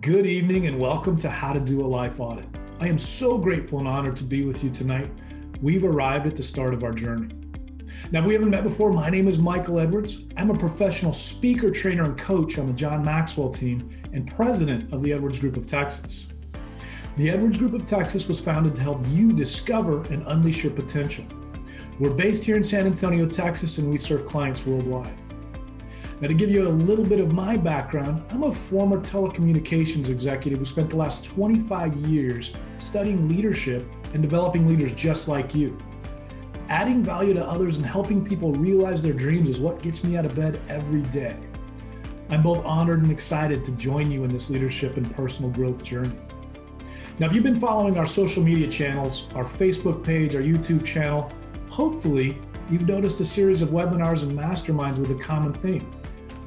Good evening and welcome to How to Do a Life Audit. I am so grateful and honored to be with you tonight. We've arrived at the start of our journey. Now, if we haven't met before, my name is Michael Edwards. I'm a professional speaker, trainer, and coach on the John Maxwell team and president of the Edwards Group of Texas. The Edwards Group of Texas was founded to help you discover and unleash your potential. We're based here in San Antonio, Texas, and we serve clients worldwide. Now, to give you a little bit of my background, I'm a former telecommunications executive who spent the last 25 years studying leadership and developing leaders just like you. Adding value to others and helping people realize their dreams is what gets me out of bed every day. I'm both honored and excited to join you in this leadership and personal growth journey. Now, if you've been following our social media channels, our Facebook page, our YouTube channel, hopefully you've noticed a series of webinars and masterminds with a common theme.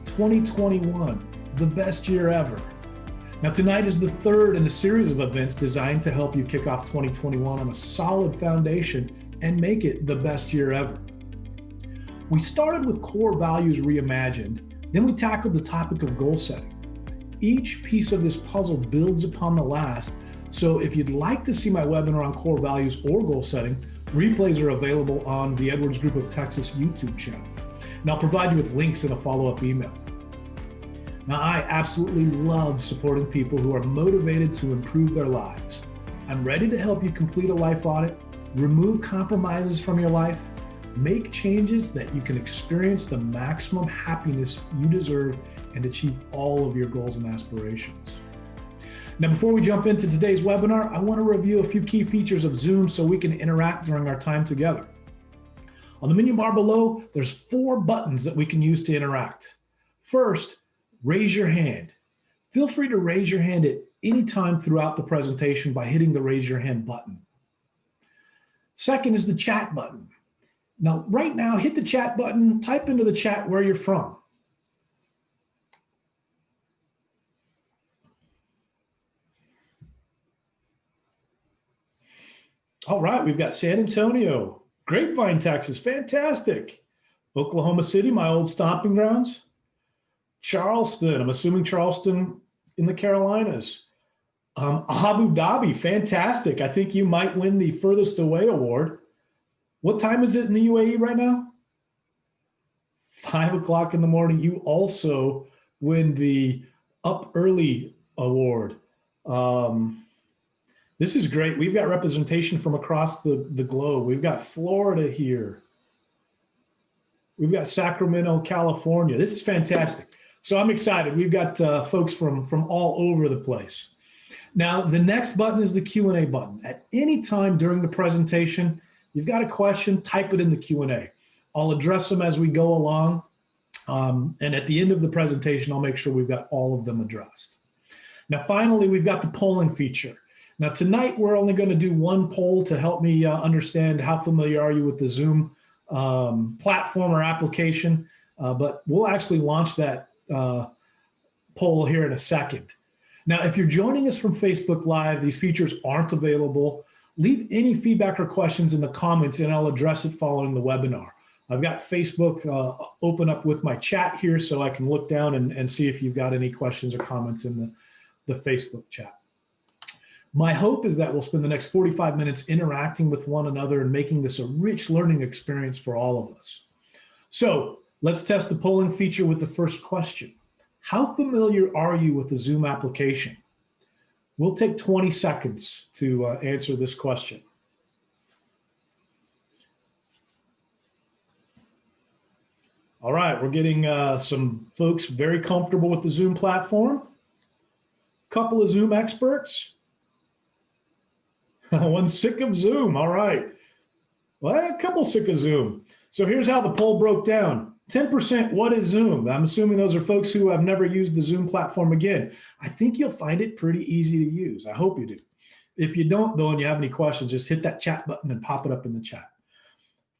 2021, the best year ever. Now, tonight is the third in a series of events designed to help you kick off 2021 on a solid foundation and make it the best year ever. We started with core values reimagined, then we tackled the topic of goal setting. Each piece of this puzzle builds upon the last, so if you'd like to see my webinar on core values or goal setting, replays are available on the Edwards Group of Texas YouTube channel. And I'll provide you with links in a follow-up email. Now, I absolutely love supporting people who are motivated to improve their lives. I'm ready to help you complete a life audit, remove compromises from your life, make changes that you can experience the maximum happiness you deserve and achieve all of your goals and aspirations. Now, before we jump into today's webinar, I want to review a few key features of Zoom so we can interact during our time together. On the menu bar below, there's 4 buttons that we can use to interact. First, raise your hand. Feel free to raise your hand at any time throughout the presentation by hitting the raise your hand button. Second is the chat button. Now, right now, hit the chat button, type into the chat where you're from. All right, we've got San Antonio, Grapevine, Texas, fantastic. Oklahoma City, my old stomping grounds. Charleston, I'm assuming Charleston in the Carolinas. Abu Dhabi, fantastic. I think you might win the furthest away award. What time is it in the UAE right now? 5 o'clock in the morning. You also win the Up Early award. This is great. We've got representation from across the globe. We've got Florida here. We've got Sacramento, California. This is fantastic. So I'm excited. We've got folks from all over the place. Now, the next button is the Q&A button. At any time during the presentation, you've got a question, type it in the Q&A. I'll address them as we go along. And at the end of the presentation, I'll make sure we've got all of them addressed. Now, finally, we've got the polling feature. Now, tonight, we're only going to do one poll to help me understand how familiar are you with the Zoom platform or application, but we'll actually launch that poll here in a second. Now, if you're joining us from Facebook Live, these features aren't available. Leave any feedback or questions in the comments, and I'll address it following the webinar. I've got Facebook open up with my chat here so I can look down and see if you've got any questions or comments in the Facebook chat. My hope is that we'll spend the next 45 minutes interacting with one another and making this a rich learning experience for all of us. So let's test the polling feature with the first question. How familiar are you with the Zoom application? We'll take 20 seconds to answer this question. All right, we're getting some folks very comfortable with the Zoom platform. A couple of Zoom experts. One sick of Zoom. All right. Well, a couple sick of Zoom. So here's how the poll broke down. 10%, what is Zoom? I'm assuming those are folks who have never used the Zoom platform again. I think you'll find it pretty easy to use. I hope you do. If you don't, though, and you have any questions, just hit that chat button and pop it up in the chat.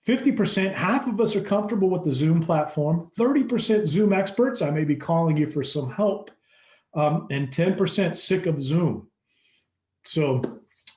50%, half of us are comfortable with the Zoom platform. 30% Zoom experts, I may be calling you for some help. And 10% sick of Zoom. So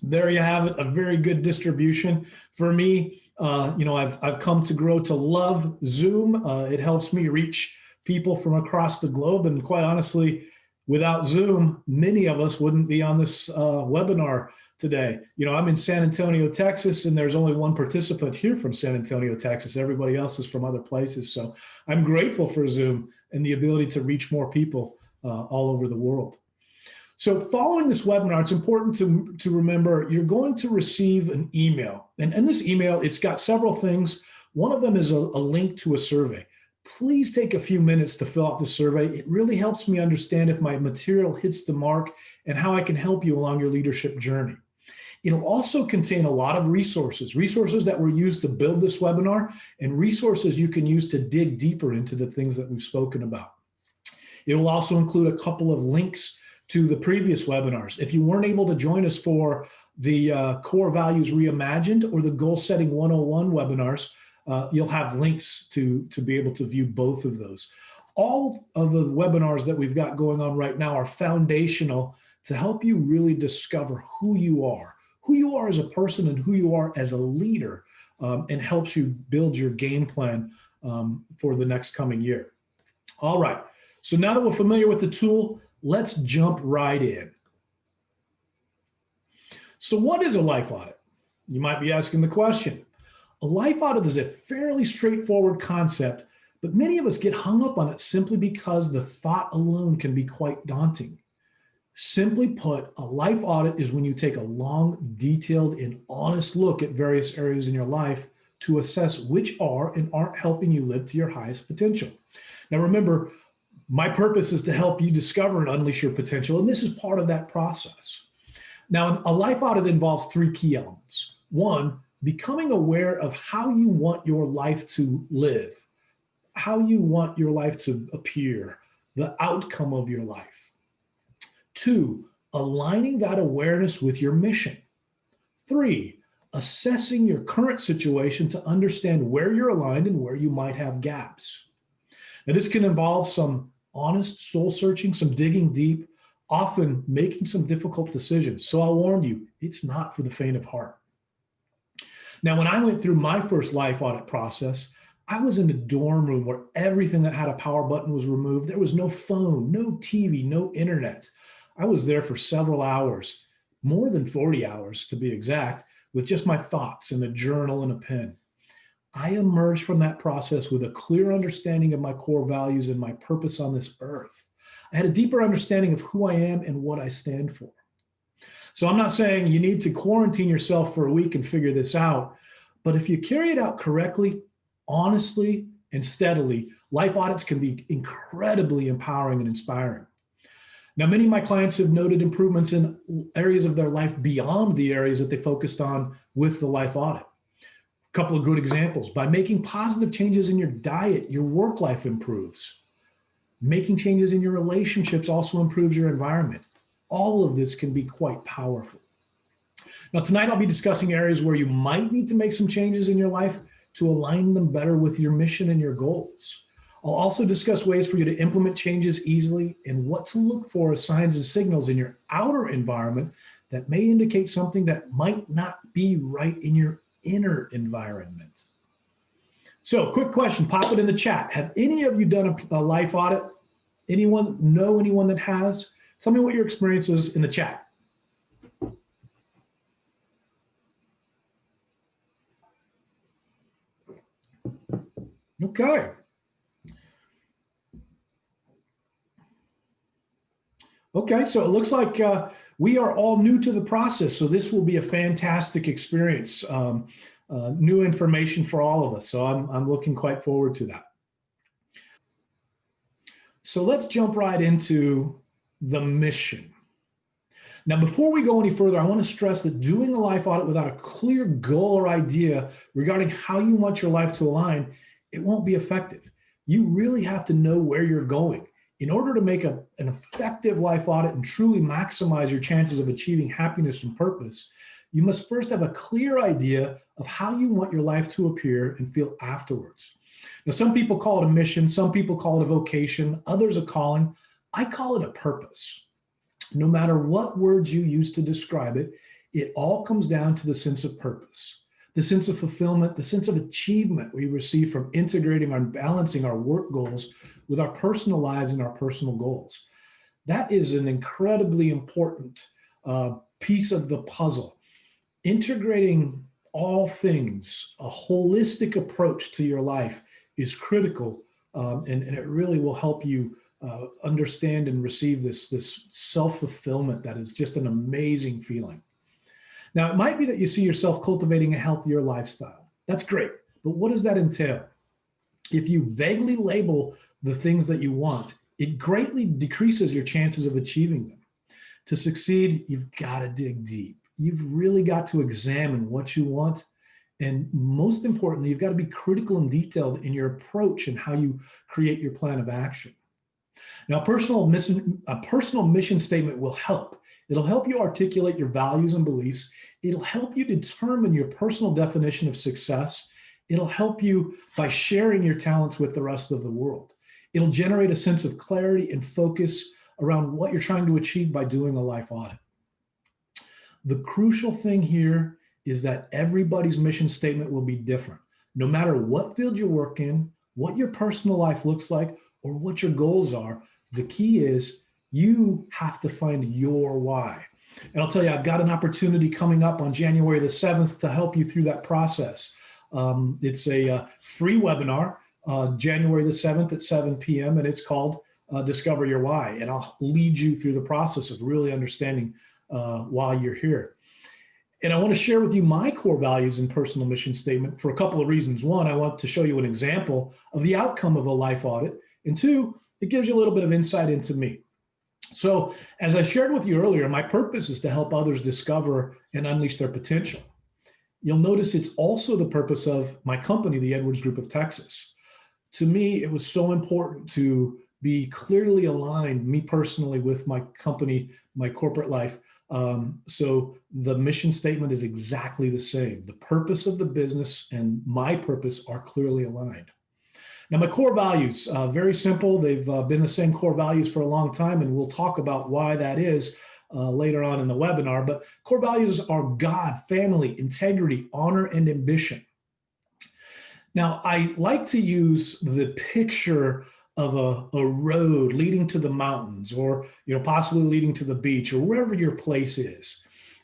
there you have it, a very good distribution. For me, I've come to grow to love Zoom. It helps me reach people from across the globe. And quite honestly, Without Zoom, many of us wouldn't be on this webinar today. I'm in San Antonio, Texas, and there's only one participant here from San Antonio, Texas. Everybody else is from other places. So I'm grateful for Zoom and the ability to reach more people all over the world. So following this webinar, it's important to remember you're going to receive an email. And in this email, it's got several things. One of them is a link to a survey. Please take a few minutes to fill out the survey. It really helps me understand if my material hits the mark and how I can help you along your leadership journey. It'll also contain a lot of resources that were used to build this webinar and resources you can use to dig deeper into the things that we've spoken about. It will also include a couple of links to the previous webinars. If you weren't able to join us for the Core Values Reimagined or the Goal Setting 101 webinars, you'll have links to be able to view both of those. All of the webinars that we've got going on right now are foundational to help you really discover who you are as a person and who you are as a leader, and helps you build your game plan for the next coming year. All right, so now that we're familiar with the tool, let's jump right in. So what is a life audit? You might be asking the question. A life audit is a fairly straightforward concept, but many of us get hung up on it simply because the thought alone can be quite daunting. Simply put, a life audit is when you take a long, detailed, and honest look at various areas in your life to assess which are and aren't helping you live to your highest potential. Now remember, my purpose is to help you discover and unleash your potential, and this is part of that process. Now, a life audit involves three key elements. One, becoming aware of how you want your life to live, how you want your life to appear, the outcome of your life. Two, aligning that awareness with your mission. Three, assessing your current situation to understand where you're aligned and where you might have gaps. Now, this can involve some honest soul searching, some digging deep, often making some difficult decisions. So I'll warn you, it's not for the faint of heart. Now, when I went through my first life audit process, I was in a dorm room where everything that had a power button was removed. There was no phone, no TV, no internet. I was there for several hours, more than 40 hours to be exact, with just my thoughts and a journal and a pen. I emerged from that process with a clear understanding of my core values and my purpose on this earth. I had a deeper understanding of who I am and what I stand for. So I'm not saying you need to quarantine yourself for a week and figure this out, but if you carry it out correctly, honestly, and steadily, life audits can be incredibly empowering and inspiring. Now, many of my clients have noted improvements in areas of their life beyond the areas that they focused on with the life audit. A couple of good examples. By making positive changes in your diet, your work life improves. Making changes in your relationships also improves your environment. All of this can be quite powerful. Now, tonight I'll be discussing areas where you might need to make some changes in your life to align them better with your mission and your goals. I'll also discuss ways for you to implement changes easily and what to look for as signs and signals in your outer environment that may indicate something that might not be right in your inner environment. So, quick question, pop it in the chat. Have any of you done a life audit? Anyone know anyone that has? Tell me what your experience is in the chat. Okay. Okay, so it looks like we are all new to the process, so this will be a fantastic experience. New information for all of us, so I'm looking quite forward to that. So let's jump right into the mission. Now, before we go any further, I want to stress that doing a life audit without a clear goal or idea regarding how you want your life to align, it won't be effective. You really have to know where you're going. In order to make an effective life audit and truly maximize your chances of achieving happiness and purpose, you must first have a clear idea of how you want your life to appear and feel afterwards. Now, some people call it a mission, some people call it a vocation, others a calling. I call it a purpose. No matter what words you use to describe it, it all comes down to the sense of purpose, the sense of fulfillment, the sense of achievement we receive from integrating and balancing our work goals with our personal lives and our personal goals. That is an incredibly important piece of the puzzle. Integrating all things, a holistic approach to your life is critical, and it really will help you understand and receive this self-fulfillment that is just an amazing feeling. Now, it might be that you see yourself cultivating a healthier lifestyle. That's great, but what does that entail? If you vaguely label the things that you want, it greatly decreases your chances of achieving them. To succeed, you've got to dig deep. You've really got to examine what you want. And most importantly, you've got to be critical and detailed in your approach and how you create your plan of action. Now, a personal mission statement will help. It'll help you articulate your values and beliefs. It'll help you determine your personal definition of success. It'll help you by sharing your talents with the rest of the world. It'll generate a sense of clarity and focus around what you're trying to achieve by doing a life audit. The crucial thing here is that everybody's mission statement will be different. No matter what field you work in, what your personal life looks like, or what your goals are, the key is you have to find your why. And I'll tell you, I've got an opportunity coming up on January the 7th to help you through that process. It's a free webinar, January the 7th at 7 p.m., and it's called Discover Your Why. And I'll lead you through the process of really understanding why you're here. And I want to share with you my core values and personal mission statement for a couple of reasons. One, I want to show you an example of the outcome of a life audit. And two, it gives you a little bit of insight into me. So as I shared with you earlier, my purpose is to help others discover and unleash their potential. You'll notice it's also the purpose of my company, the Edwards Group of Texas. To me, it was so important to be clearly aligned, me personally, with my company, my corporate life. So the mission statement is exactly the same. The purpose of the business and my purpose are clearly aligned. Now, my core values, very simple. They've been the same core values for a long time, and we'll talk about why that is later on in the webinar. But core values are God, family, integrity, honor, and ambition. Now, I like to use the picture of a road leading to the mountains, or possibly leading to the beach, or wherever your place is.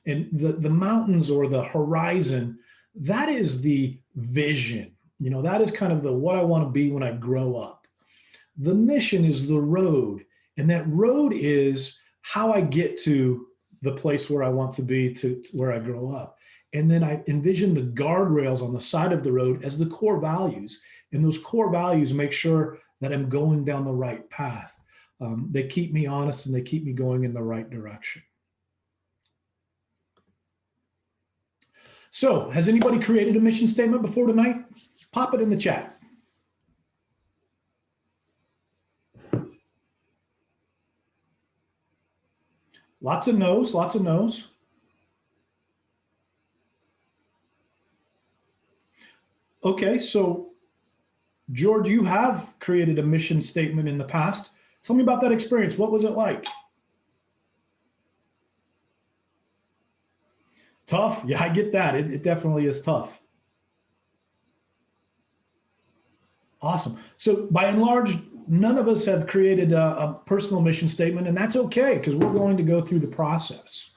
And the mountains or the horizon, that is the vision. That is kind of the what I want to be when I grow up. The mission is the road, and that road is how I get to the place where I want to be, to where I grow up. And then I envision the guardrails on the side of the road as the core values. And those core values make sure that I'm going down the right path. They keep me honest and they keep me going in the right direction. So, has anybody created a mission statement before tonight? Pop it in the chat. Lots of no's, lots of no's. Okay, so George, you have created a mission statement in the past. Tell me about that experience. What was it like? Tough? Yeah, I get that. It definitely is tough. Awesome. So by and large, none of us have created a personal mission statement, and that's okay because we're going to go through the process.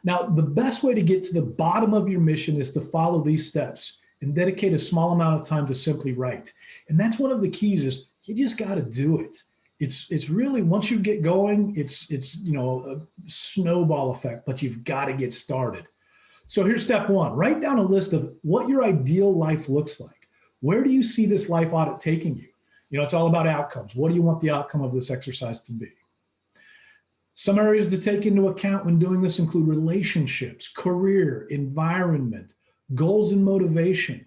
Now, the best way to get to the bottom of your mission is to follow these steps and dedicate a small amount of time to simply write. And that's one of the keys is you just got to do it. It's really, once you get going, it's a snowball effect, but you've got to get started. So here's step one. Write down a list of what your ideal life looks like. Where do you see this life audit taking you? It's all about outcomes. What do you want the outcome of this exercise to be? Some areas to take into account when doing this include relationships, career, environment, goals and motivation,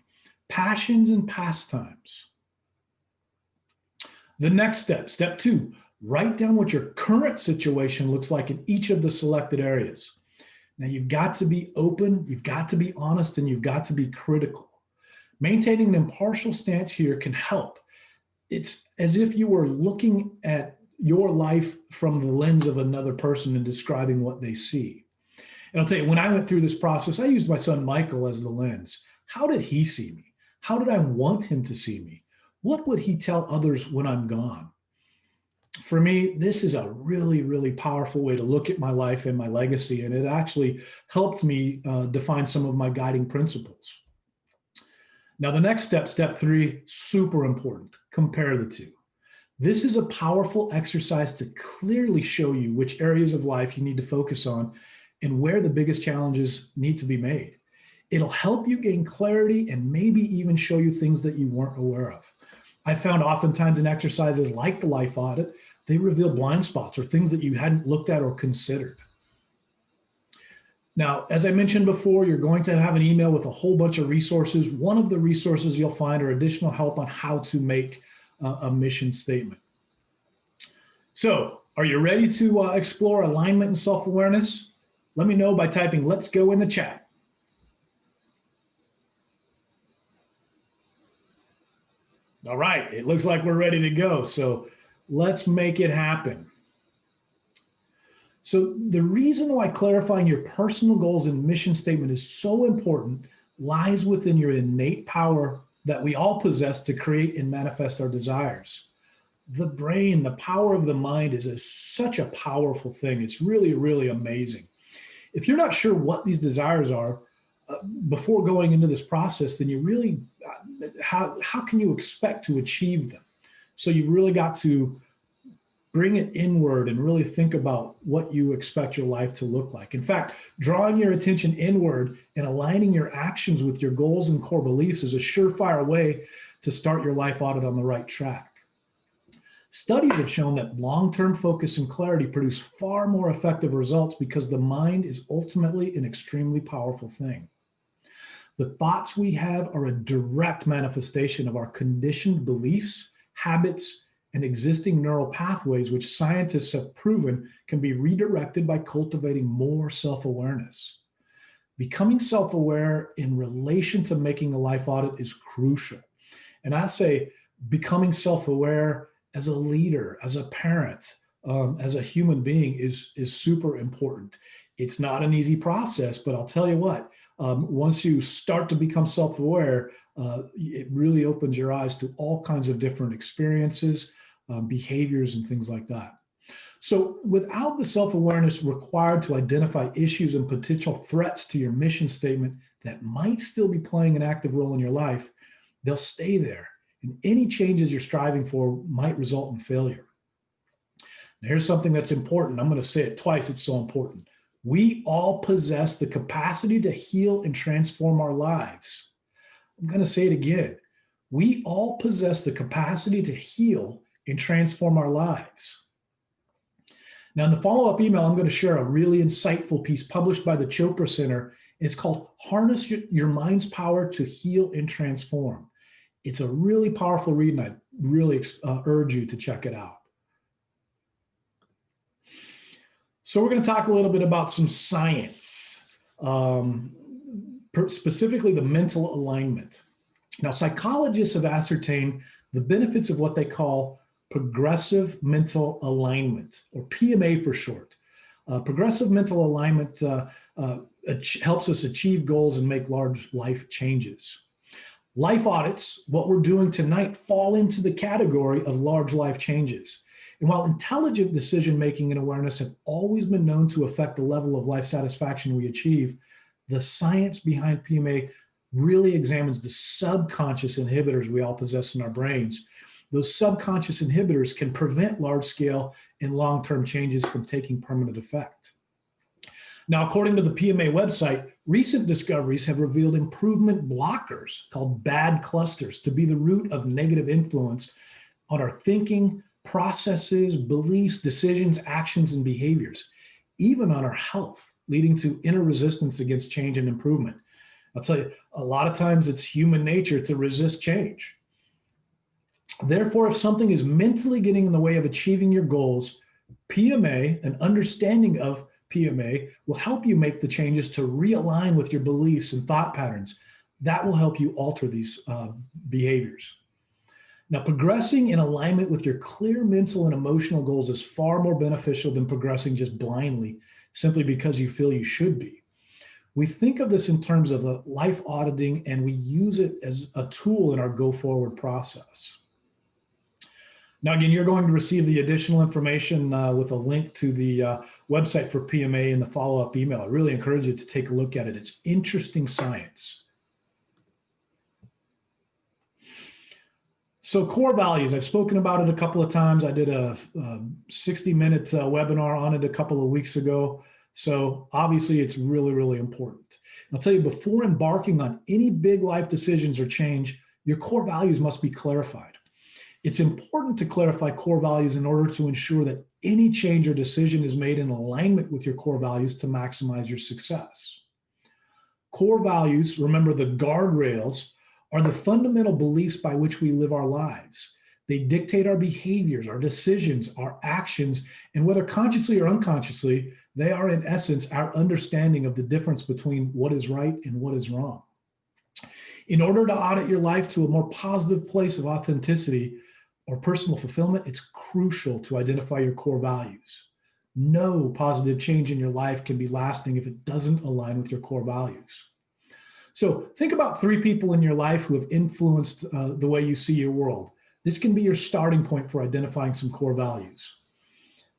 passions and pastimes. The next step, step two, write down what your current situation looks like in each of the selected areas. Now, you've got to be open, you've got to be honest, and you've got to be critical. Maintaining an impartial stance here can help. It's as if you were looking at your life from the lens of another person and describing what they see. And I'll tell you, when I went through this process, I used my son Michael as the lens. How did he see me? How did I want him to see me? What would he tell others when I'm gone? For me, this is a really, really powerful way to look at my life and my legacy. And it actually helped me define some of my guiding principles. Now, the next step, step 3, super important. Compare the two. This is a powerful exercise to clearly show you which areas of life you need to focus on and where the biggest challenges need to be made. It'll help you gain clarity and maybe even show you things that you weren't aware of. I found oftentimes in exercises like the life audit, they reveal blind spots or things that you hadn't looked at or considered. Now, as I mentioned before, you're going to have an email with a whole bunch of resources. One of the resources you'll find are additional help on how to make a mission statement. So, are you ready to explore alignment and self-awareness? Let me know by typing "Let's go" in the chat. All right, it looks like we're ready to go. So let's make it happen. So the reason why clarifying your personal goals and mission statement is so important lies within your innate power that we all possess to create and manifest our desires. The brain, the power of the mind is such a powerful thing. It's really, really amazing. If you're not sure what these desires are, before going into this process, then you really, how can you expect to achieve them? So you've really got to bring it inward and really think about what you expect your life to look like. In fact, drawing your attention inward and aligning your actions with your goals and core beliefs is a surefire way to start your life audit on the right track. Studies have shown that long-term focus and clarity produce far more effective results because the mind is ultimately an extremely powerful thing. The thoughts we have are a direct manifestation of our conditioned beliefs, habits, and existing neural pathways, which scientists have proven can be redirected by cultivating more self-awareness. Becoming self-aware in relation to making a life audit is crucial. And I say becoming self-aware as a leader, as a parent, as a human being is super important. It's not an easy process, but I'll tell you what, once you start to become self-aware, it really opens your eyes to all kinds of different experiences, behaviors, and things like that. So without the self-awareness required to identify issues and potential threats to your mission statement that might still be playing an active role in your life, they'll stay there. And any changes you're striving for might result in failure. Now, here's something that's important. I'm going to say it twice. It's so important. We all possess the capacity to heal and transform our lives. I'm going to say it again. We all possess the capacity to heal and transform our lives. Now, in the follow-up email, I'm going to share a really insightful piece published by the Chopra Center. It's called Harness Your Mind's Power to Heal and Transform. It's a really powerful read, and I really urge you to check it out. So we're going to talk a little bit about some science, specifically the mental alignment. Now, psychologists have ascertained the benefits of what they call progressive mental alignment, or PMA for short. Progressive mental alignment helps us achieve goals and make large life changes. Life audits, what we're doing tonight, fall into the category of large life changes. And while intelligent decision-making and awareness have always been known to affect the level of life satisfaction we achieve, the science behind PMA really examines the subconscious inhibitors we all possess in our brains. Those subconscious inhibitors can prevent large-scale and long-term changes from taking permanent effect. Now, according to the PMA website, recent discoveries have revealed improvement blockers called bad clusters to be the root of negative influence on our thinking, processes, beliefs, decisions, actions, and behaviors, even on our health, leading to inner resistance against change and improvement. I'll tell you, a lot of times it's human nature to resist change. Therefore, if something is mentally getting in the way of achieving your goals, PMA, an understanding of PMA, will help you make the changes to realign with your beliefs and thought patterns. That will help you alter these behaviors. Now, progressing in alignment with your clear mental and emotional goals is far more beneficial than progressing just blindly, simply because you feel you should be. We think of this in terms of a life auditing, and we use it as a tool in our go-forward process. Now, again, you're going to receive the additional information with a link to the website for PMA in the follow-up email. I really encourage you to take a look at it. It's interesting science. So core values, I've spoken about it a couple of times. I did a 60-minute webinar on it a couple of weeks ago. So obviously it's really, really important. I'll tell you, before embarking on any big life decisions or change, your core values must be clarified. It's important to clarify core values in order to ensure that any change or decision is made in alignment with your core values to maximize your success. Core values, remember the guardrails, are the fundamental beliefs by which we live our lives. They dictate our behaviors, our decisions, our actions, and whether consciously or unconsciously, they are in essence our understanding of the difference between what is right and what is wrong. In order to audit your life to a more positive place of authenticity or personal fulfillment, it's crucial to identify your core values. No positive change in your life can be lasting if it doesn't align with your core values. So think about 3 people in your life who have influenced the way you see your world. This can be your starting point for identifying some core values.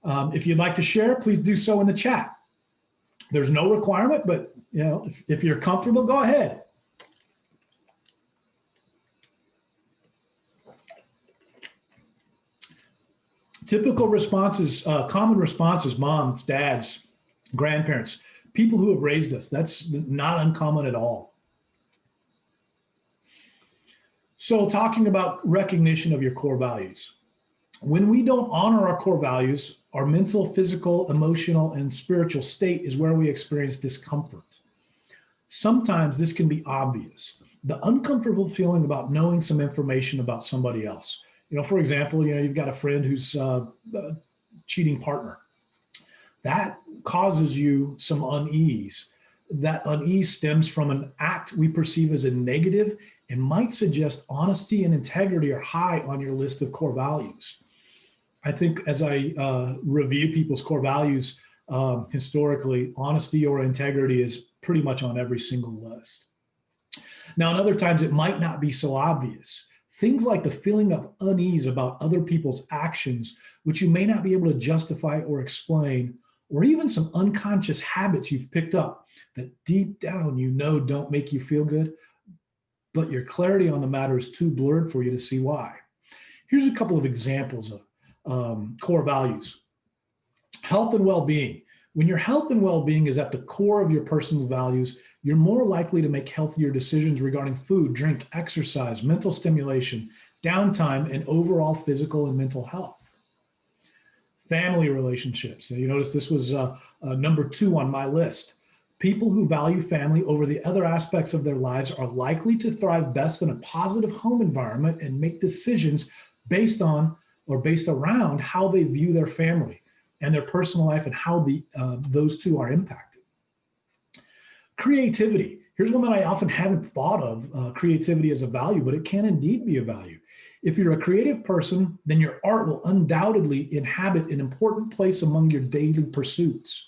If you'd like to share, please do so in the chat. There's no requirement, but if you're comfortable, go ahead. Typical responses, common responses, moms, dads, grandparents, people who have raised us. That's not uncommon at all. So talking about recognition of your core values. When we don't honor our core values, our mental, physical, emotional, and spiritual state is where we experience discomfort. Sometimes this can be obvious. The uncomfortable feeling about knowing some information about somebody else. For example, you've got a friend who's a cheating partner. That causes you some unease. That unease stems from an act we perceive as a negative and might suggest honesty and integrity are high on your list of core values. I think as I review people's core values historically, honesty or integrity is pretty much on every single list. Now, in other times, it might not be so obvious. Things like the feeling of unease about other people's actions, which you may not be able to justify or explain, or even some unconscious habits you've picked up that deep down don't make you feel good, but your clarity on the matter is too blurred for you to see why. Here's a couple of examples of core values. Health and well-being. When your health and well-being is at the core of your personal values, you're more likely to make healthier decisions regarding food, drink, exercise, mental stimulation, downtime, and overall physical and mental health. Family relationships. You notice this was number 2 on my list. People who value family over the other aspects of their lives are likely to thrive best in a positive home environment and make decisions based on or based around how they view their family and their personal life and how those two are impacted. Creativity. Here's one that I often haven't thought of, creativity as a value, but it can indeed be a value. If you're a creative person, then your art will undoubtedly inhabit an important place among your daily pursuits.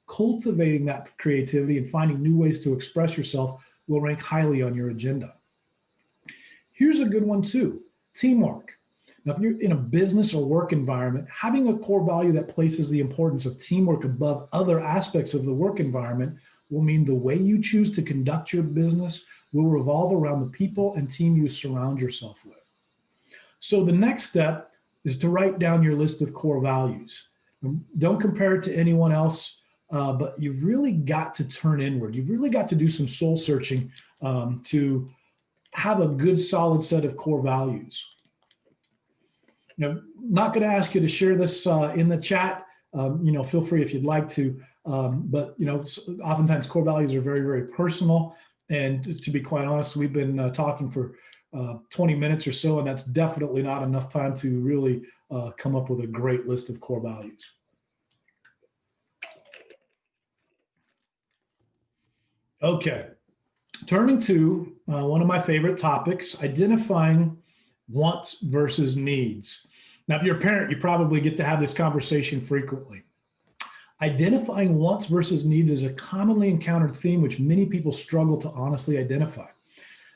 Cultivating that creativity and finding new ways to express yourself will rank highly on your agenda. Here's a good one too, teamwork. Now, if you're in a business or work environment, having a core value that places the importance of teamwork above other aspects of the work environment will mean the way you choose to conduct your business will revolve around the people and team you surround yourself with. So the next step is to write down your list of core values. Don't compare it to anyone else. But you've really got to turn inward. You've really got to do some soul searching to have a good, solid set of core values. Not going to ask you to share this in the chat. Feel free if you'd like to. But oftentimes core values are very, very personal. And to be quite honest, we've been talking for 20 minutes or so, and that's definitely not enough time to really come up with a great list of core values. Okay, turning to one of my favorite topics, identifying wants versus needs. Now, if you're a parent, you probably get to have this conversation frequently. Identifying wants versus needs is a commonly encountered theme which many people struggle to honestly identify.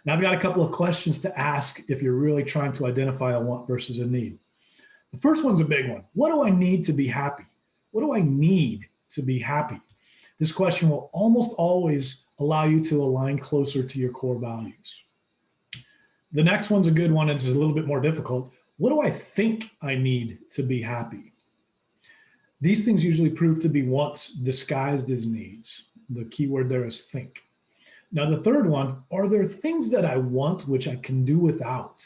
Now, I've got a couple of questions to ask if you're really trying to identify a want versus a need. The first one's a big one. What do I need to be happy? What do I need to be happy? This question will almost always allow you to align closer to your core values. The next one's a good one. It's a little bit more difficult. What do I think I need to be happy? These things usually prove to be wants disguised as needs. The key word there is think. Now, the third one, are there things that I want which I can do without?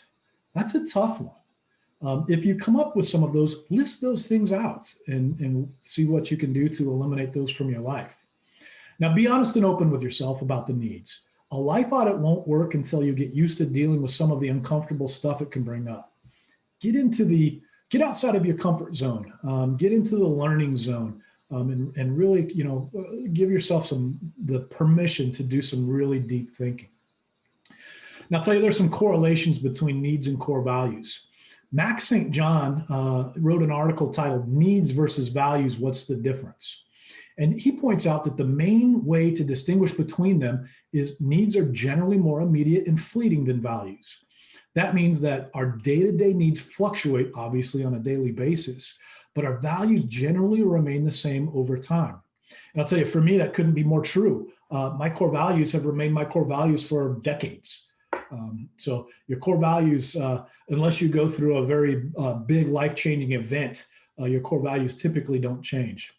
That's a tough one. If you come up with some of those, list those things out and see what you can do to eliminate those from your life. Now, be honest and open with yourself about the needs. A life audit won't work until you get used to dealing with some of the uncomfortable stuff it can bring up. Get outside of your comfort zone, get into the learning zone, and really, give yourself the permission to do some really deep thinking. Now, I'll tell you, there's some correlations between needs and core values. Max St. John wrote an article titled "Needs versus Values, What's the Difference?" And he points out that the main way to distinguish between them is needs are generally more immediate and fleeting than values. That means that our day-to-day needs fluctuate, obviously, on a daily basis, but our values generally remain the same over time. And I'll tell you, for me, that couldn't be more true. My core values have remained my core values for decades. So your core values, unless you go through a very big life-changing event, your core values typically don't change.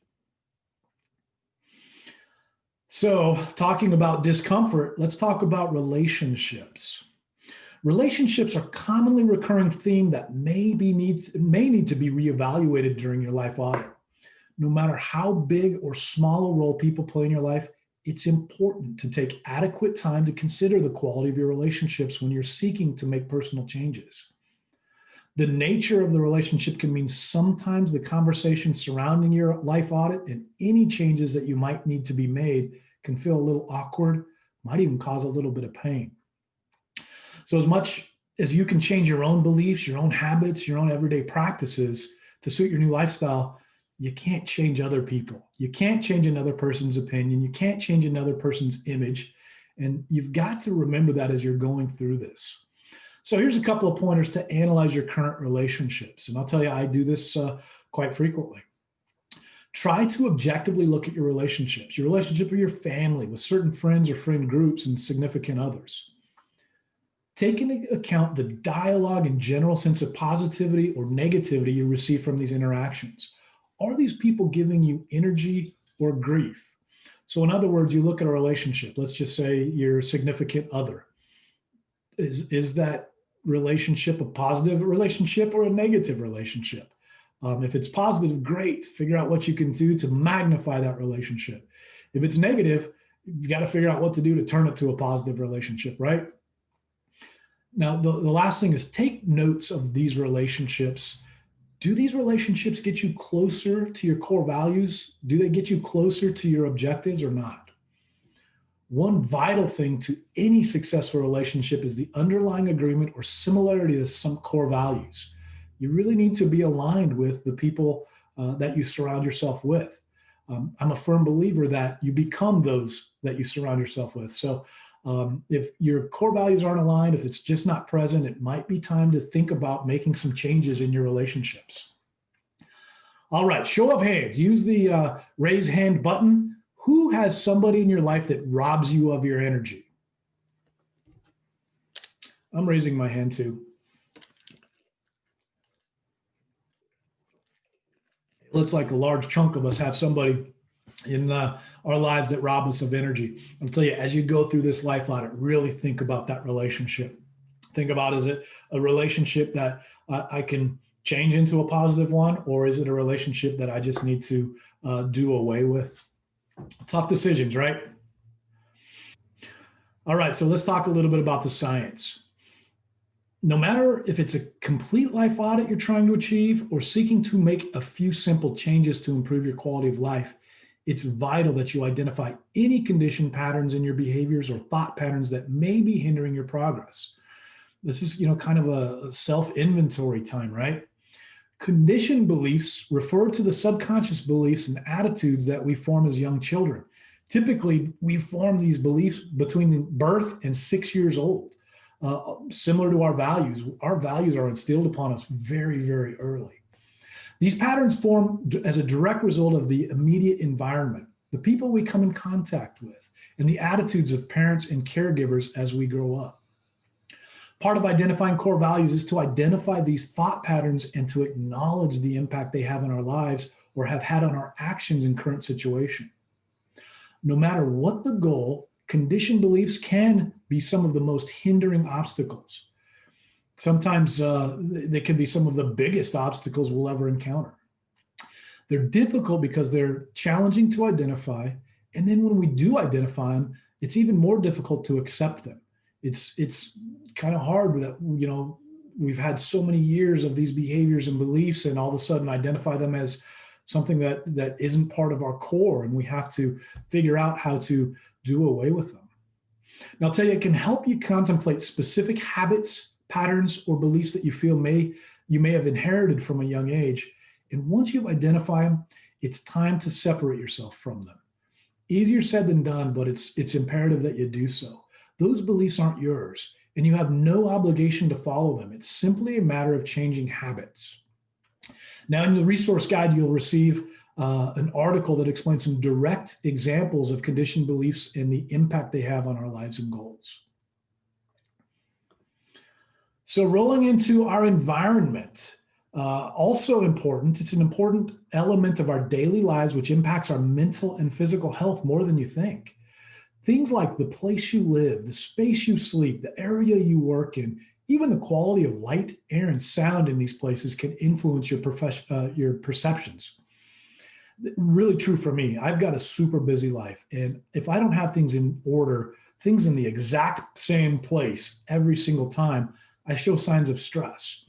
So talking about discomfort, let's talk about relationships. Relationships are a commonly recurring theme that may need to be reevaluated during your life audit. No matter how big or small a role people play in your life, it's important to take adequate time to consider the quality of your relationships when you're seeking to make personal changes. The nature of the relationship can mean sometimes the conversation surrounding your life audit and any changes that you might need to be made can feel a little awkward, might even cause a little bit of pain. So as much as you can change your own beliefs, your own habits, your own everyday practices to suit your new lifestyle, you can't change other people. You can't change another person's opinion. You can't change another person's image. And you've got to remember that as you're going through this. So here's a couple of pointers to analyze your current relationships. And I'll tell you, I do this quite frequently. Try to objectively look at your relationships with your family, with certain friends or friend groups and significant others. Take into account the dialogue and general sense of positivity or negativity you receive from these interactions. Are these people giving you energy or grief? So in other words, you look at a relationship, let's just say your significant other. Is that relationship a positive relationship or a negative relationship? If it's positive, great. Figure out what you can do to magnify that relationship. If it's negative, you've got to figure out what to do to turn it to a positive relationship, right? Now, the last thing is take notes of these relationships. Do these relationships get you closer to your core values? Do they get you closer to your objectives or not? One vital thing to any successful relationship is the underlying agreement or similarity to some core values. You really need to be aligned with the people that you surround yourself with. I'm a firm believer that you become those that you surround yourself with. So if your core values aren't aligned, if it's just not present, it might be time to think about making some changes in your relationships. All right, show of hands. Use the raise hand button. Who has somebody in your life that robs you of your energy? I'm raising my hand too. It looks like a large chunk of us have somebody in our lives that rob us of energy. I'll tell you, as you go through this life audit, really think about that relationship. Think about, is it a relationship that I can change into a positive one, or is it a relationship that I just need to do away with? Tough decisions, right? All right, so let's talk a little bit about the science. No matter if it's a complete life audit you're trying to achieve or seeking to make a few simple changes to improve your quality of life, it's vital that you identify any condition patterns in your behaviors or thought patterns that may be hindering your progress. This is, kind of a self-inventory time, right? Conditioned beliefs refer to the subconscious beliefs and attitudes that we form as young children. Typically, we form these beliefs between birth and 6 years old. Similar to our values are instilled upon us very, very early. These patterns form as a direct result of the immediate environment, the people we come in contact with, and the attitudes of parents and caregivers as we grow up. Part of identifying core values is to identify these thought patterns and to acknowledge the impact they have in our lives or have had on our actions in current situation. No matter what the goal, conditioned beliefs can be some of the most hindering obstacles. Sometimes they can be some of the biggest obstacles we'll ever encounter. They're difficult because they're challenging to identify. And then when we do identify them, it's even more difficult to accept them. It's kind of hard that, we've had so many years of these behaviors and beliefs, and all of a sudden identify them as something that isn't part of our core, and we have to figure out how to do away with them. Now, I'll tell you, it can help you contemplate specific habits, patterns, or beliefs that you feel you may have inherited from a young age. And once you identify them, it's time to separate yourself from them. Easier said than done, but it's imperative that you do so. Those beliefs aren't yours, and you have no obligation to follow them. It's simply a matter of changing habits. Now, in the resource guide, you'll receive an article that explains some direct examples of conditioned beliefs and the impact they have on our lives and goals. So rolling into our environment, also important, it's an important element of our daily lives, which impacts our mental and physical health more than you think. Things like the place you live, the space you sleep, the area you work in, even the quality of light, air, and sound in these places can influence your perceptions. Really true for me. I've got a super busy life. And if I don't have things in order, things in the exact same place every single time, I show signs of stress.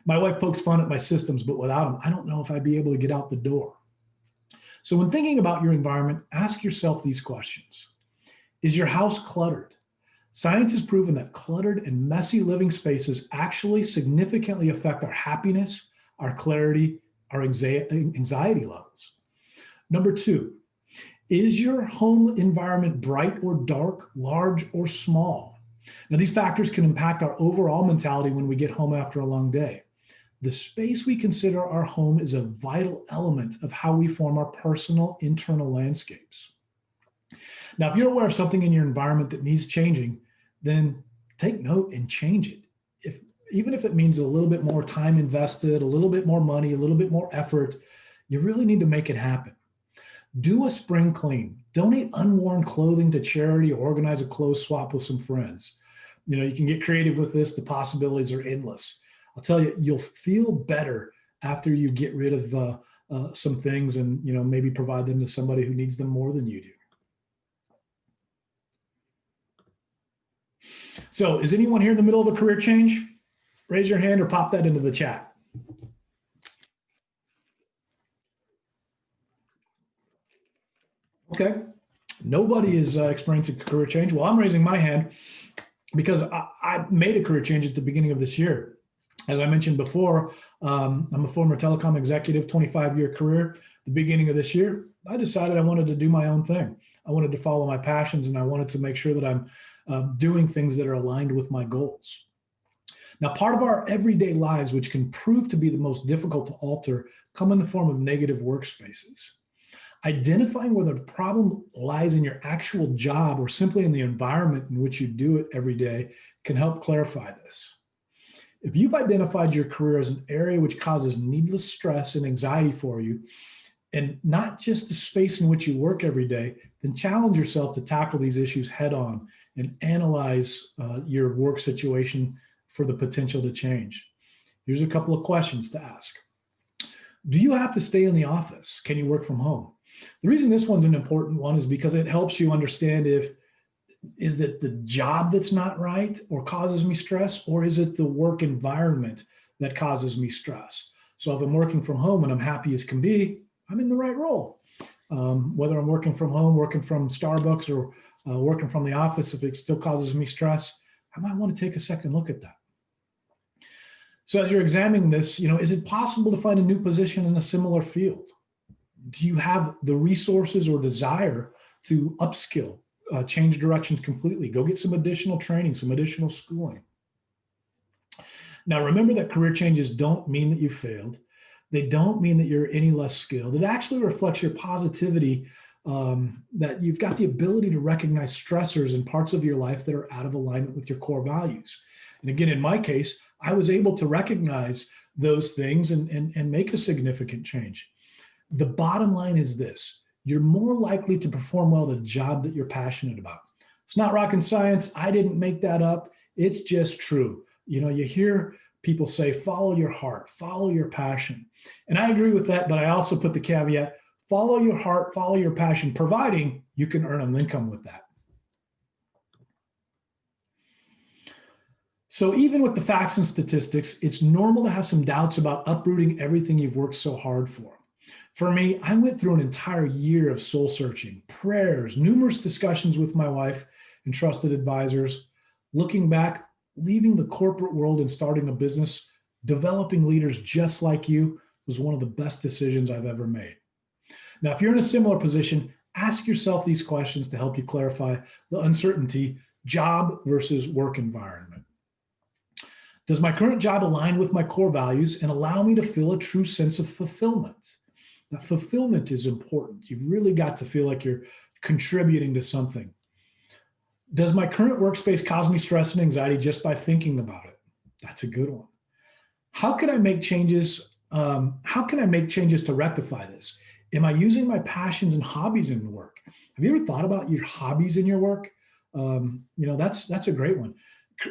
My wife pokes fun at my systems, but without them, I don't know if I'd be able to get out the door. So when thinking about your environment, ask yourself these questions. Is your house cluttered? Science has proven that cluttered and messy living spaces actually significantly affect our happiness, our clarity, our anxiety levels. Number 2, is your home environment bright or dark, large or small? Now, these factors can impact our overall mentality when we get home after a long day. The space we consider our home is a vital element of how we form our personal internal landscapes. Now, if you're aware of something in your environment that needs changing, then take note and change it. Even if it means a little bit more time invested, a little bit more money, a little bit more effort, you really need to make it happen. Do a spring clean. Donate unworn clothing to charity or organize a clothes swap with some friends. You can get creative with this. The possibilities are endless. I'll tell you, you'll feel better after you get rid of some things and maybe provide them to somebody who needs them more than you do. So is anyone here in the middle of a career change? Raise your hand or pop that into the chat. Okay, nobody is experiencing a career change. Well, I'm raising my hand because I made a career change at the beginning of this year. As I mentioned before, I'm a former telecom executive, 25-year career. The beginning of this year, I decided I wanted to do my own thing. I wanted to follow my passions, and I wanted to make sure that I'm doing things that are aligned with my goals. Now, part of our everyday lives, which can prove to be the most difficult to alter, come in the form of negative workspaces. Identifying whether the problem lies in your actual job or simply in the environment in which you do it every day can help clarify this. If you've identified your career as an area which causes needless stress and anxiety for you, and not just the space in which you work every day, then challenge yourself to tackle these issues head on and analyze your work situation for the potential to change. Here's a couple of questions to ask. Do you have to stay in the office? Can you work from home? The reason this one's an important one is because it helps you understand is it the job that's not right or causes me stress, or is it the work environment that causes me stress? So if I'm working from home and I'm happy as can be, I'm in the right role. Whether I'm working from home, working from Starbucks, or working from the office, if it still causes me stress, I might want to take a second look at that. So as you're examining this, is it possible to find a new position in a similar field? Do you have the resources or desire to upskill, change directions completely, go get some additional training, some additional schooling? Now, remember that career changes don't mean that you failed. They don't mean that you're any less skilled. It actually reflects your positivity, that you've got the ability to recognize stressors in parts of your life that are out of alignment with your core values. And again, in my case, I was able to recognize those things and make a significant change. The bottom line is this: you're more likely to perform well at a job that you're passionate about. It's not rocket science. I didn't make that up. It's just true. You hear people say, follow your heart, follow your passion. And I agree with that, but I also put the caveat, follow your heart, follow your passion, providing you can earn an income with that. So even with the facts and statistics, it's normal to have some doubts about uprooting everything you've worked so hard for. For me, I went through an entire year of soul searching, prayers, numerous discussions with my wife and trusted advisors. Looking back, leaving the corporate world and starting a business, developing leaders just like you, was one of the best decisions I've ever made. Now, if you're in a similar position, ask yourself these questions to help you clarify the uncertainty: job versus work environment. Does my current job align with my core values and allow me to feel a true sense of fulfillment? Now, fulfillment is important. You've really got to feel like you're contributing to something. Does my current workspace cause me stress and anxiety just by thinking about it? That's a good one. How can I make changes? To rectify this? Am I using my passions and hobbies in work? Have you ever thought about your hobbies in your work? That's a great one.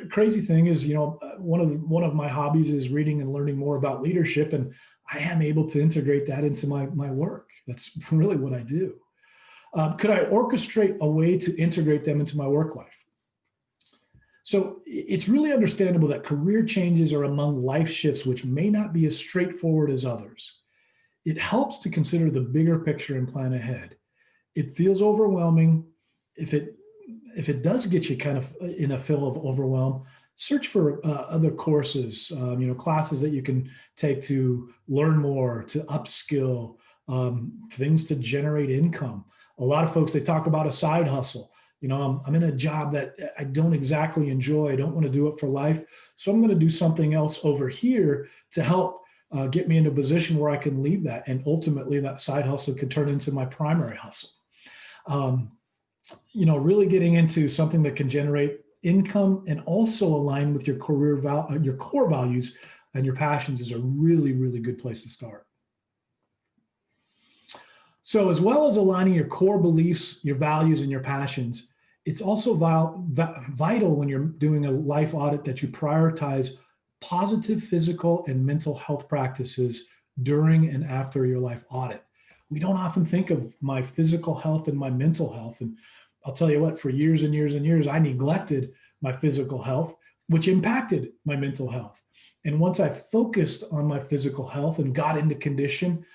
Crazy thing is, one of my hobbies is reading and learning more about leadership, and I am able to integrate that into my work. That's really what I do. Could I orchestrate a way to integrate them into my work life? So it's really understandable that career changes are among life shifts which may not be as straightforward as others. It helps to consider the bigger picture and plan ahead. It feels overwhelming. If it does get you kind of in a feel of overwhelm, search for other courses, classes that you can take to learn more, to upskill, things to generate income. A lot of folks, they talk about a side hustle. I'm in a job that I don't exactly enjoy. I don't want to do it for life. So I'm going to do something else over here to help get me into a position where I can leave that. And ultimately that side hustle could turn into my primary hustle. Really getting into something that can generate income and also align with your your core values and your passions is a really, really good place to start. So as well as aligning your core beliefs, your values, and your passions, it's also vital when you're doing a life audit that you prioritize positive physical and mental health practices during and after your life audit. We don't often think of my physical health and my mental health. And I'll tell you what, for years and years and years, I neglected my physical health, which impacted my mental health. And once I focused on my physical health and got into condition,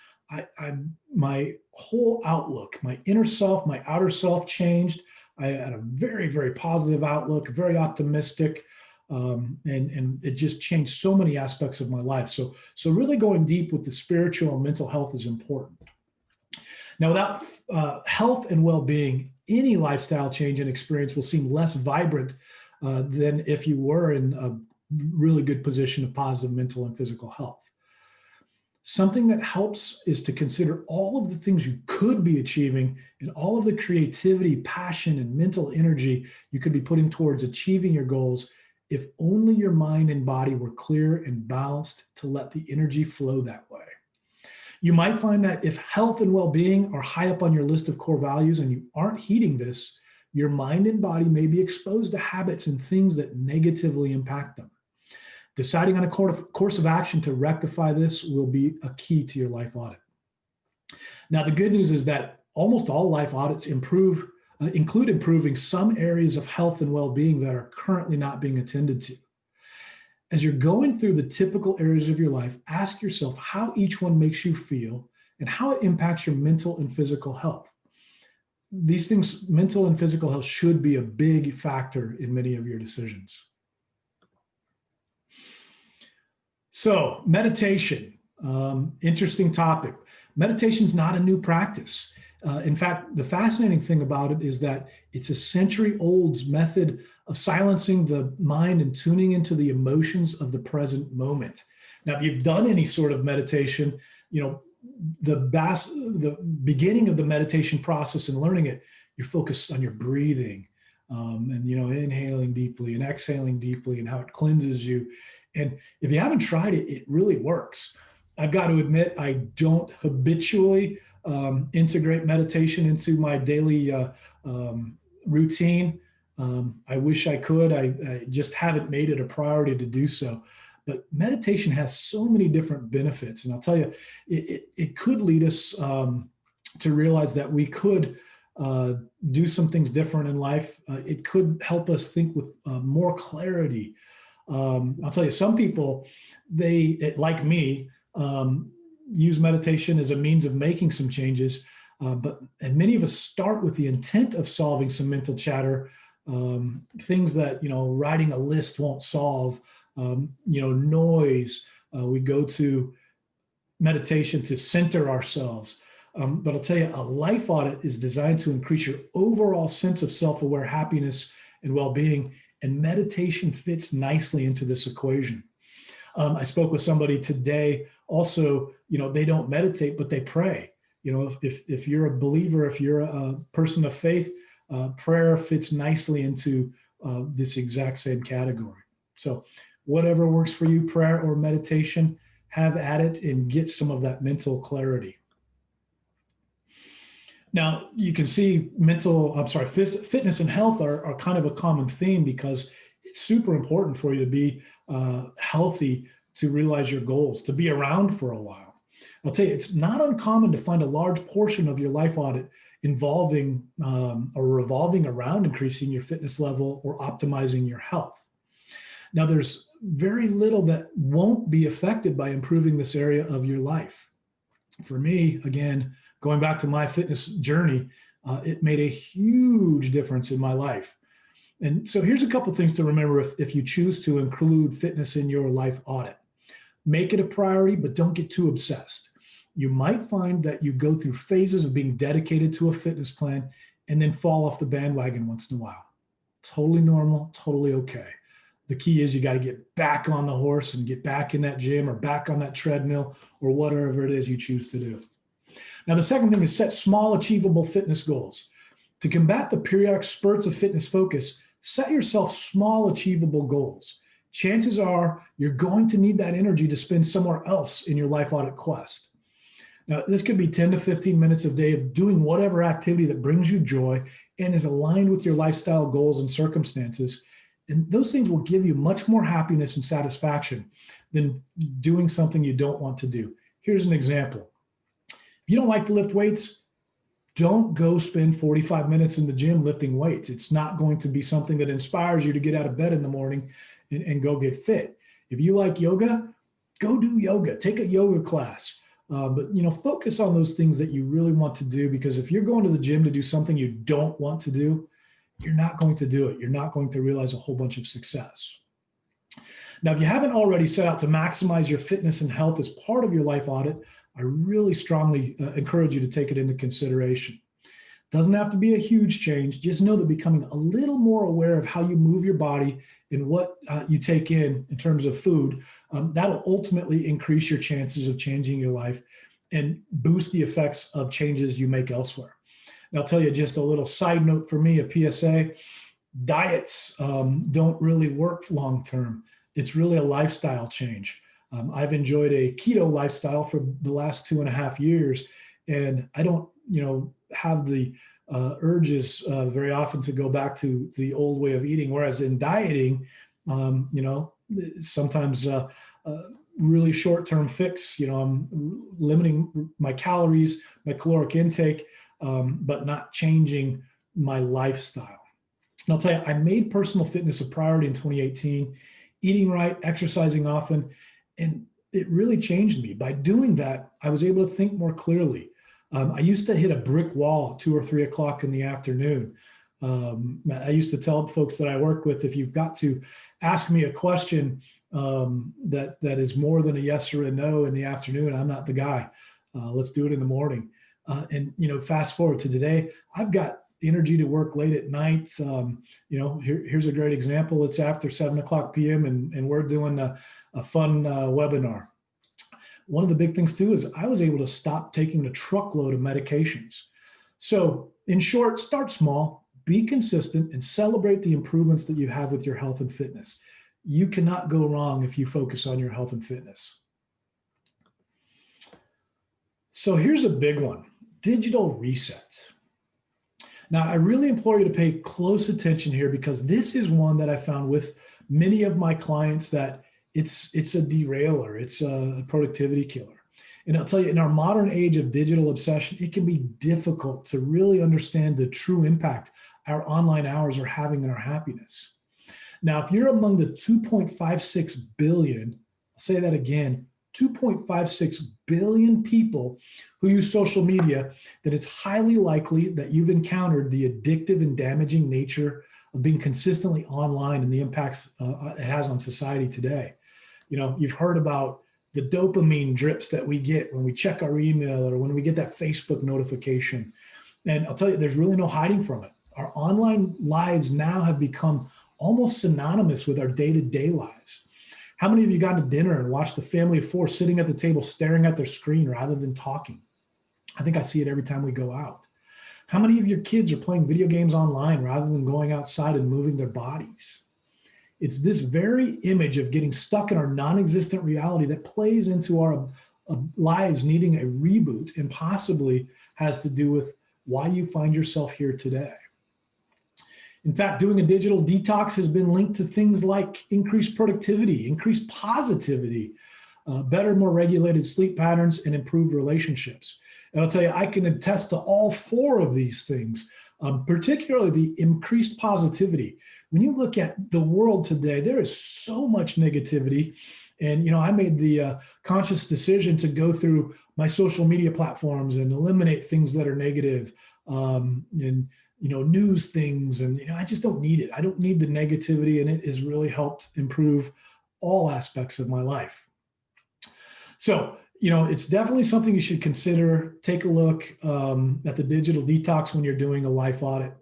my whole outlook, my inner self, my outer self changed. I had a very, very positive outlook, very optimistic, and it just changed so many aspects of my life. So really going deep with the spiritual and mental health is important. Now, without health and well-being, any lifestyle change and experience will seem less vibrant than if you were in a really good position of positive mental and physical health. Something that helps is to consider all of the things you could be achieving and all of the creativity, passion, and mental energy you could be putting towards achieving your goals if only your mind and body were clear and balanced to let the energy flow that way. You might find that if health and well-being are high up on your list of core values and you aren't heeding this, your mind and body may be exposed to habits and things that negatively impact them. Deciding on a course of action to rectify this will be a key to your life audit. Now, the good news is that almost all life audits include improving some areas of health and well-being that are currently not being attended to. As you're going through the typical areas of your life, ask yourself how each one makes you feel and how it impacts your mental and physical health. These things, mental and physical health, should be a big factor in many of your decisions. So meditation, interesting topic. Meditation is not a new practice. In fact, the fascinating thing about it is that it's a century-old method of silencing the mind and tuning into the emotions of the present moment. Now, if you've done any sort of meditation, you know, the beginning of the meditation process and learning it, you're focused on your breathing, and, you know, inhaling deeply and exhaling deeply and how it cleanses you. And if you haven't tried it, it really works. I've got to admit, I don't habitually integrate meditation into my daily routine. I wish I could. I just haven't made it a priority to do so. But meditation has so many different benefits. And I'll tell you, it could lead us to realize that we could do some things different in life. It could help us think with more clarity. I'll tell you, some people, like me, use meditation as a means of making some changes. And many of us start with the intent of solving some mental chatter, things that, you know, writing a list won't solve, you know, noise. We go to meditation to center ourselves. But I'll tell you, a life audit is designed to increase your overall sense of self-aware happiness and well-being, and meditation fits nicely into this equation. I spoke with somebody today also, you know, they don't meditate, but they pray. You know, if you're a believer, if you're a person of faith, prayer fits nicely into this exact same category. So whatever works for you, prayer or meditation, have at it and get some of that mental clarity. Now, you can see fitness and health are kind of a common theme, because it's super important for you to be healthy, to realize your goals, to be around for a while. I'll tell you, it's not uncommon to find a large portion of your life audit involving or revolving around increasing your fitness level or optimizing your health. Now, there's very little that won't be affected by improving this area of your life. For me, again, going back to my fitness journey, it made a huge difference in my life. And so here's a couple of things to remember if you choose to include fitness in your life audit. Make it a priority, but don't get too obsessed. You might find that you go through phases of being dedicated to a fitness plan and then fall off the bandwagon once in a while. Totally normal, totally okay. The key is you got to get back on the horse and get back in that gym or back on that treadmill or whatever it is you choose to do. Now, the second thing is set small, achievable fitness goals. To combat the periodic spurts of fitness focus, set yourself small, achievable goals. Chances are you're going to need that energy to spend somewhere else in your life audit quest. Now, this could be 10 to 15 minutes a day of doing whatever activity that brings you joy and is aligned with your lifestyle goals and circumstances. And those things will give you much more happiness and satisfaction than doing something you don't want to do. Here's an example. If you don't like to lift weights, don't go spend 45 minutes in the gym lifting weights. It's not going to be something that inspires you to get out of bed in the morning and go get fit. If you like yoga, go do yoga. Take a yoga class. But, you know, focus on those things that you really want to do, because if you're going to the gym to do something you don't want to do, you're not going to do it. You're not going to realize a whole bunch of success. Now, if you haven't already set out to maximize your fitness and health as part of your life audit, I really strongly encourage you to take it into consideration. Doesn't have to be a huge change. Just know that becoming a little more aware of how you move your body and what you take in terms of food, that'll ultimately increase your chances of changing your life and boost the effects of changes you make elsewhere. And I'll tell you just a little side note for me, a PSA, diets don't really work long-term. It's really a lifestyle change. I've enjoyed a keto lifestyle for the last 2.5 years, and I don't, have the urges very often to go back to the old way of eating. Whereas in dieting, sometimes really short-term fix. I'm limiting my calories, my caloric intake, but not changing my lifestyle. And I'll tell you, I made personal fitness a priority in 2018, eating right, exercising often, and it really changed me. By doing that, I was able to think more clearly. I used to hit a brick wall at 2 or 3 o'clock in the afternoon. I used to tell folks that I worked with, if you've got to ask me a question that is more than a yes or a no in the afternoon, I'm not the guy. Let's do it in the morning. And fast forward to today, I've got energy to work late at night. Here's a great example. It's after 7 o'clock p.m. and we're doing a fun webinar. One of the big things too is I was able to stop taking a truckload of medications. So in short, start small, be consistent, and celebrate the improvements that you have with your health and fitness. You cannot go wrong if you focus on your health and fitness. So here's a big one, digital reset. Now, I really implore you to pay close attention here, because this is one that I found with many of my clients that it's a derailer, it's a productivity killer. And I'll tell you, in our modern age of digital obsession, it can be difficult to really understand the true impact our online hours are having on our happiness. Now, if you're among the 2.56 billion, I'll say that again, 2.56 billion people who use social media, then it's highly likely that you've encountered the addictive and damaging nature of being consistently online and the impacts it has on society today. You've heard about the dopamine drips that we get when we check our email or when we get that Facebook notification. And I'll tell you, there's really no hiding from it. Our online lives now have become almost synonymous with our day-to-day lives. How many of you gone to dinner and watched the family of four sitting at the table staring at their screen rather than talking? I think I see it every time we go out. How many of your kids are playing video games online rather than going outside and moving their bodies? It's this very image of getting stuck in our non-existent reality that plays into our lives needing a reboot, and possibly has to do with why you find yourself here today. In fact, doing a digital detox has been linked to things like increased productivity, increased positivity, better, more regulated sleep patterns, and improved relationships. And I'll tell you, I can attest to all four of these things, particularly the increased positivity. When you look at the world today, there is so much negativity. And, I made the conscious decision to go through my social media platforms and eliminate things that are negative, and news things. And, I just don't need it. I don't need the negativity. And it has really helped improve all aspects of my life. So, it's definitely something you should consider. Take a look at the digital detox when you're doing a life audit.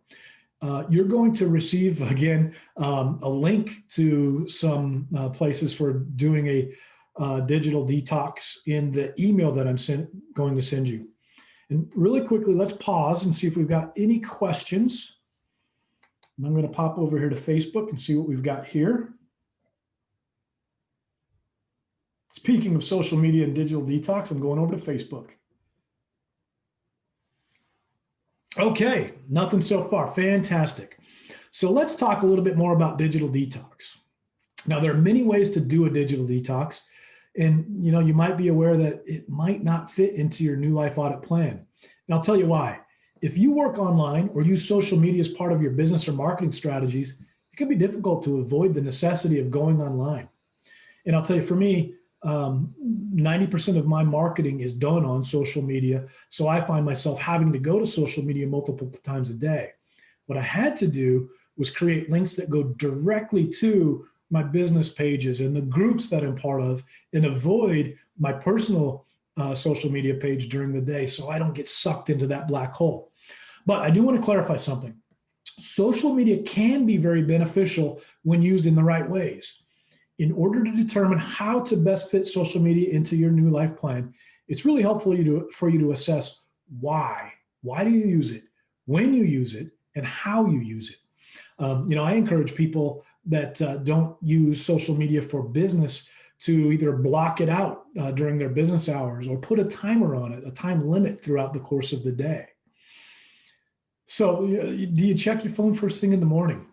You're going to receive, again, a link to some places for doing a digital detox in the email that I'm going to send you. And really quickly, let's pause and see if we've got any questions. And I'm going to pop over here to Facebook and see what we've got here. Speaking of social media and digital detox, I'm going over to Facebook. Okay, nothing so far. Fantastic. So let's talk a little bit more about digital detox. Now, there are many ways to do a digital detox. And, you might be aware that it might not fit into your new life audit plan. And I'll tell you why. If you work online or use social media as part of your business or marketing strategies, it can be difficult to avoid the necessity of going online. And I'll tell you, for me, 90% of my marketing is done on social media. So I find myself having to go to social media multiple times a day. What I had to do was create links that go directly to my business pages and the groups that I'm part of, and avoid my personal social media page during the day, so I don't get sucked into that black hole. But I do want to clarify something. Social media can be very beneficial when used in the right ways. In order to determine how to best fit social media into your new life plan, it's really helpful for you to assess why. Why do you use it, when you use it, and how you use it. I encourage people that don't use social media for business to either block it out during their business hours, or put a timer on it, a time limit throughout the course of the day. So do you check your phone first thing in the morning?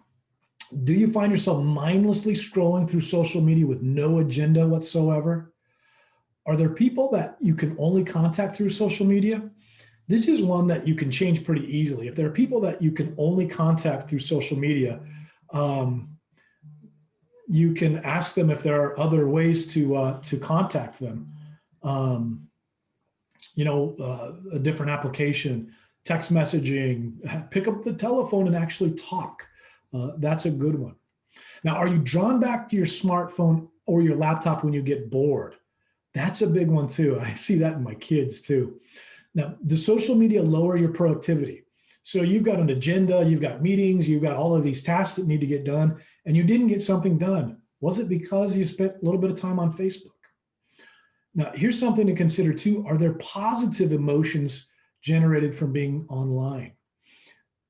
Do you find yourself mindlessly scrolling through social media with no agenda whatsoever? Are there people that you can only contact through social media? This is one that you can change pretty easily. If there are people that you can only contact through social media, you can ask them if there are other ways to contact them. A different application, text messaging, pick up the telephone and actually talk. That's a good one. Now, are you drawn back to your smartphone or your laptop when you get bored? That's a big one too. I see that in my kids too. Now, does social media lower your productivity? So you've got an agenda, you've got meetings, you've got all of these tasks that need to get done, and you didn't get something done. Was it because you spent a little bit of time on Facebook? Now, here's something to consider too. Are there positive emotions generated from being online?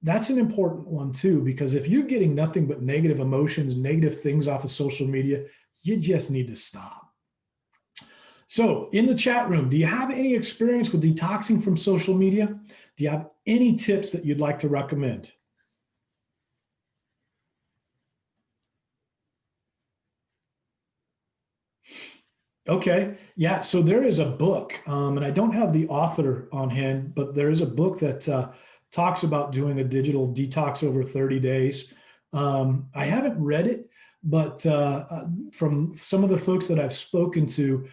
That's an important one too, because if you're getting nothing but negative emotions, negative things off of social media, you just need to stop. So, in the chat room, do you have any experience with detoxing from social media? Do you have any tips that you'd like to recommend? Okay. Yeah. So there is a book, and I don't have the author on hand, but there is a book that talks about doing a digital detox over 30 days. I haven't read it, but from some of the folks that I've spoken to,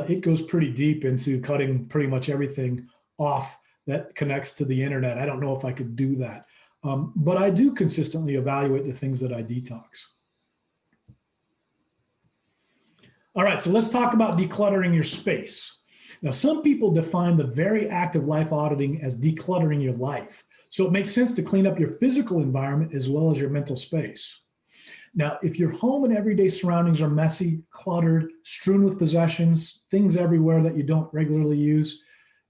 it goes pretty deep into cutting pretty much everything off that connects to the internet. I don't know if I could do that, but I do consistently evaluate the things that I detox. All right, so let's talk about decluttering your space. Now, some people define the very act of life auditing as decluttering your life. So it makes sense to clean up your physical environment as well as your mental space. Now, if your home and everyday surroundings are messy, cluttered, strewn with possessions, things everywhere that you don't regularly use,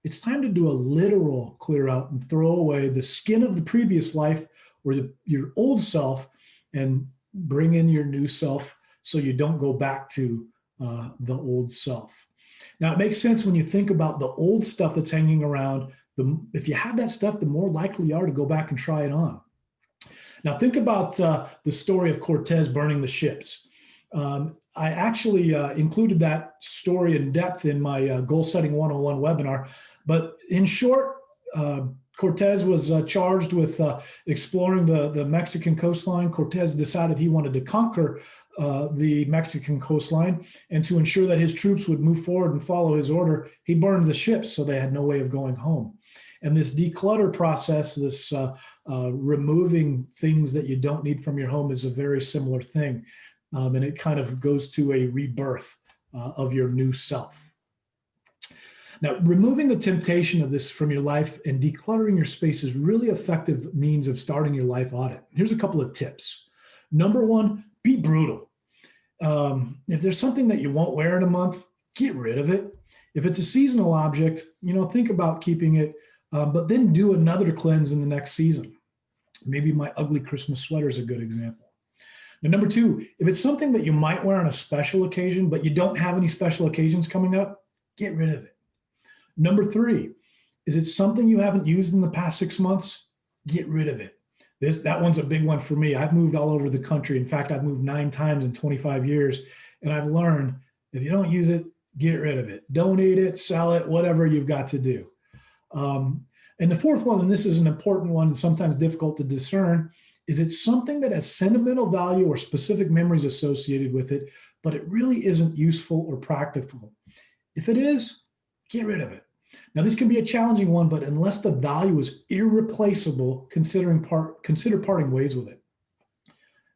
it's time to do a literal clear out and throw away the skin of the previous life or your old self and bring in your new self so you don't go back to the old self. Now, it makes sense when you think about the old stuff that's hanging around. If you have that stuff, the more likely you are to go back and try it on. Now, think about the story of Cortez burning the ships. I actually included that story in depth in my Goal Setting 101 webinar. But in short, Cortez was charged with exploring the Mexican coastline. Cortez decided he wanted to conquer the Mexican coastline, and to ensure that his troops would move forward and follow his order, he burned the ships so they had no way of going home. And this declutter process, this removing things that you don't need from your home, is a very similar thing. And it kind of goes to a rebirth of your new self. Now, removing the temptation of this from your life and decluttering your space is really effective means of starting your life audit. Here's a couple of tips. Number one, be brutal. If there's something that you won't wear in a month, get rid of it. If it's a seasonal object, think about keeping it, but then do another cleanse in the next season. Maybe my ugly Christmas sweater is a good example. Now, number two, if it's something that you might wear on a special occasion, but you don't have any special occasions coming up, get rid of it. Number three, is it something you haven't used in the past 6 months? Get rid of it. That one's a big one for me. I've moved all over the country. In fact, I've moved 9 times in 25 years. And I've learned if you don't use it, get rid of it. Donate it, sell it, whatever you've got to do. And the fourth one, and this is an important one, and sometimes difficult to discern, is it something that has sentimental value or specific memories associated with it, but it really isn't useful or practical. If it is, get rid of it. Now, this can be a challenging one, but unless the value is irreplaceable, consider parting ways with it.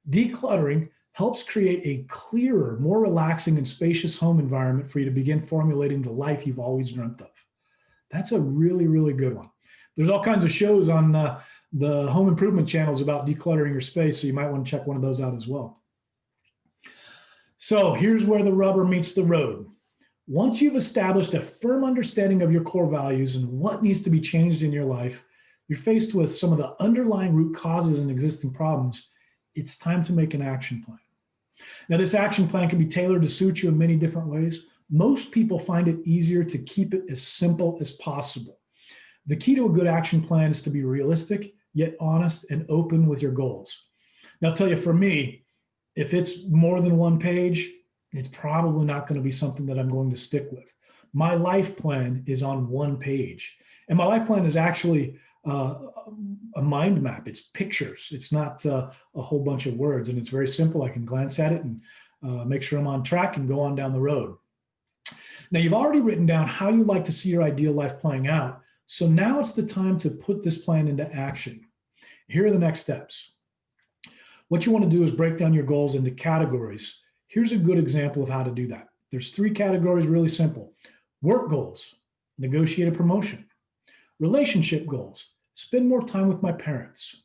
Decluttering helps create a clearer, more relaxing and spacious home environment for you to begin formulating the life you've always dreamt of. That's a really, really good one. There's all kinds of shows on the home improvement channels about decluttering your space, so you might want to check one of those out as well. So here's where the rubber meets the road. Once you've established a firm understanding of your core values and what needs to be changed in your life, you're faced with some of the underlying root causes and existing problems. It's time to make an action plan. Now, this action plan can be tailored to suit you in many different ways. Most people find it easier to keep it as simple as possible. The key to a good action plan is to be realistic, yet honest and open with your goals. Now, I'll tell you, for me, if it's more than one page, it's probably not going to be something that I'm going to stick with. My life plan is on one page. And my life plan is actually a mind map. It's pictures. It's not a whole bunch of words. And it's very simple. I can glance at it and make sure I'm on track and go on down the road. Now, you've already written down how you like to see your ideal life playing out. So now it's the time to put this plan into action. Here are the next steps. What you want to do is break down your goals into categories. Here's a good example of how to do that. There's 3 categories, really simple. Work goals, negotiate a promotion. Relationship goals, spend more time with my parents.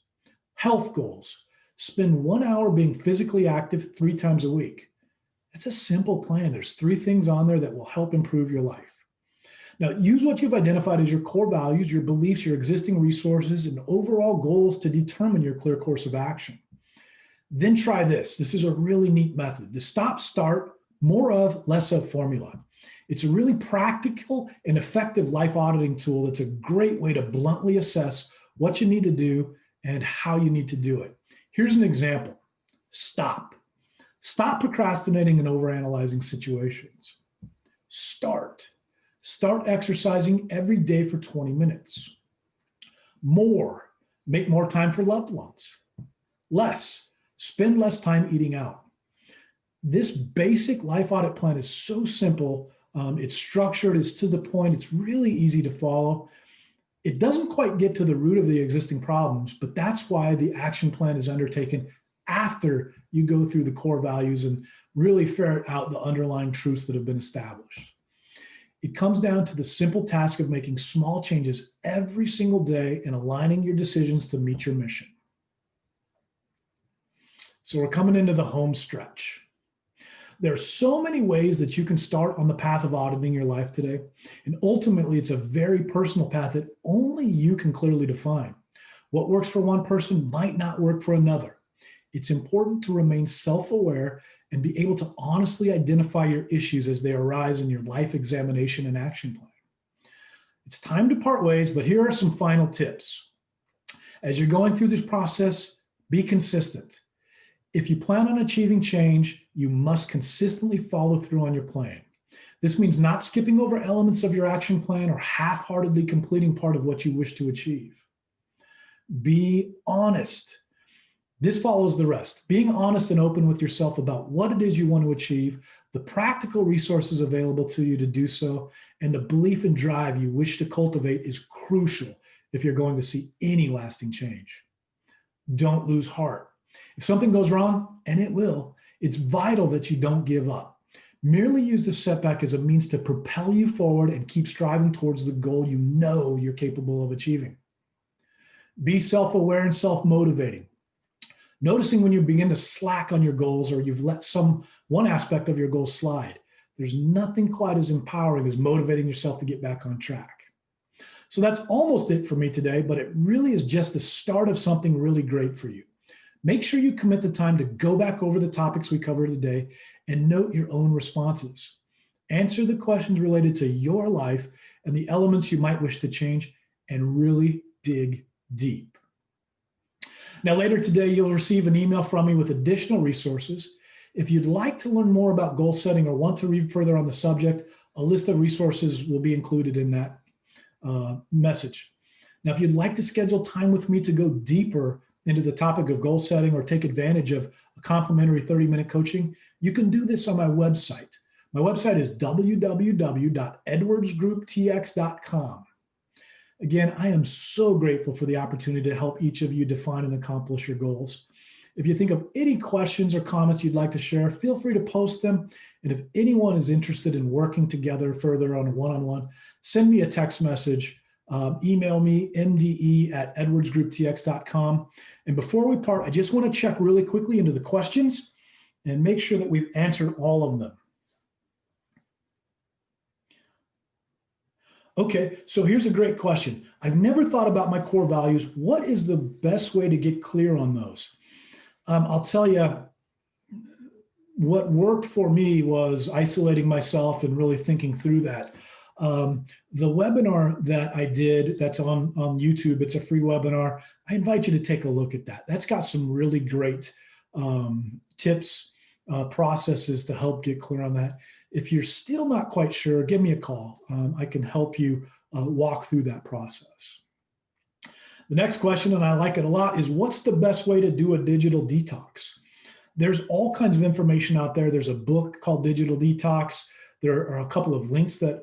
Health goals, spend 1 hour being physically active 3 times a week. It's a simple plan. There's 3 things on there that will help improve your life. Now, use what you've identified as your core values, your beliefs, your existing resources, and overall goals to determine your clear course of action. Then try this. This is a really neat method. The stop, start, more of, less of formula. It's a really practical and effective life auditing tool that's a great way to bluntly assess what you need to do and how you need to do it. Here's an example. Stop. Stop procrastinating and overanalyzing situations. Start. Start exercising every day for 20 minutes. More. Make more time for loved ones. Less. Spend less time eating out. This basic life audit plan is so simple. It's structured, it's to the point, it's really easy to follow. It doesn't quite get to the root of the existing problems, but that's why the action plan is undertaken after you go through the core values and really ferret out the underlying truths that have been established. It comes down to the simple task of making small changes every single day and aligning your decisions to meet your mission. So we're coming into the home stretch. There are so many ways that you can start on the path of auditing your life today. And ultimately, it's a very personal path that only you can clearly define. What works for one person might not work for another. It's important to remain self-aware and be able to honestly identify your issues as they arise in your life examination and action plan. It's time to part ways, but here are some final tips. As you're going through this process, be consistent. If you plan on achieving change, you must consistently follow through on your plan. This means not skipping over elements of your action plan or half-heartedly completing part of what you wish to achieve. Be honest. This follows the rest. Being honest and open with yourself about what it is you want to achieve, the practical resources available to you to do so, and the belief and drive you wish to cultivate is crucial if you're going to see any lasting change. Don't lose heart. If something goes wrong, and it will, it's vital that you don't give up. Merely use the setback as a means to propel you forward and keep striving towards the goal you know you're capable of achieving. Be self-aware and self-motivating. Noticing when you begin to slack on your goals or you've let one aspect of your goal slide. There's nothing quite as empowering as motivating yourself to get back on track. So that's almost it for me today, but it really is just the start of something really great for you. Make sure you commit the time to go back over the topics we covered today and note your own responses. Answer the questions related to your life and the elements you might wish to change, and really dig deep. Now, later today, you'll receive an email from me with additional resources. If you'd like to learn more about goal setting or want to read further on the subject, a list of resources will be included in that message. Now, if you'd like to schedule time with me to go deeper into the topic of goal setting or take advantage of a complimentary 30-minute coaching, you can do this on my website. My website is www.edwardsgrouptx.com. Again, I am so grateful for the opportunity to help each of you define and accomplish your goals. If you think of any questions or comments you'd like to share, feel free to post them. And if anyone is interested in working together further on a one-on-one, send me a text message. Email me, mde@edwardsgrouptx.com. And before we part, I just want to check really quickly into the questions and make sure that we've answered all of them. Okay, so here's a great question. I've never thought about my core values. What is the best way to get clear on those? I'll tell you, what worked for me was isolating myself and really thinking through that. The webinar that I did, that's on YouTube, it's a free webinar. I invite you to take a look at that. That's got some really great tips, processes to help get clear on that. If you're still not quite sure, give me a call. I can help you walk through that process. The next question, and I like it a lot, is what's the best way to do a digital detox? There's all kinds of information out there. There's a book called Digital Detox. There are a couple of links that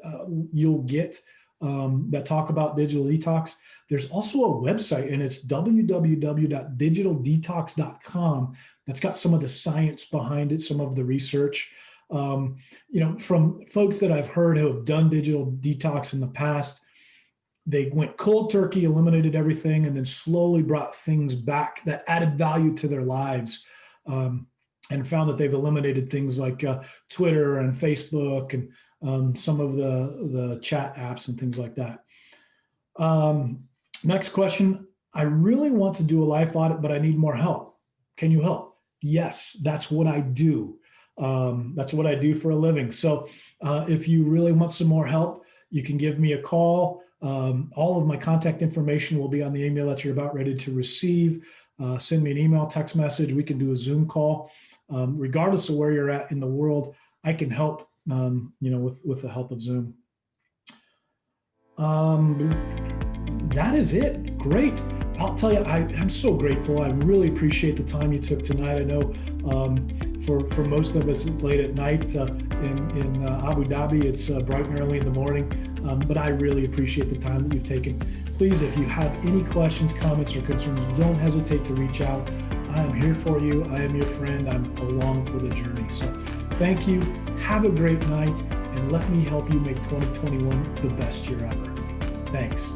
you'll get that talk about digital detox. There's also a website, and it's www.digitaldetox.com. That's got some of the science behind it, some of the research. From folks that I've heard who have done digital detox in the past, they went cold turkey, eliminated everything, and then slowly brought things back that added value to their lives. and found that they've eliminated things like Twitter and Facebook and some of the chat apps and things like that. Next question. I really want to do a life audit, but I need more help. Can you help? Yes, that's what I do. That's what I do for a living. So if you really want some more help, you can give me a call. All of my contact information will be on the email that you're about ready to receive. Send me an email, text message. We can do a Zoom call. Regardless of where you're at in the world, I can help, with the help of Zoom. That is it. Great. I'll tell you, I'm so grateful. I really appreciate the time you took tonight. I know for most of us, it's late at night. In Abu Dhabi, it's bright and early in the morning. But I really appreciate the time that you've taken. Please, if you have any questions, comments, or concerns, don't hesitate to reach out. I am here for you. I am your friend. I'm along for the journey. So thank you. Have a great night. And let me help you make 2021 the best year ever. Thanks.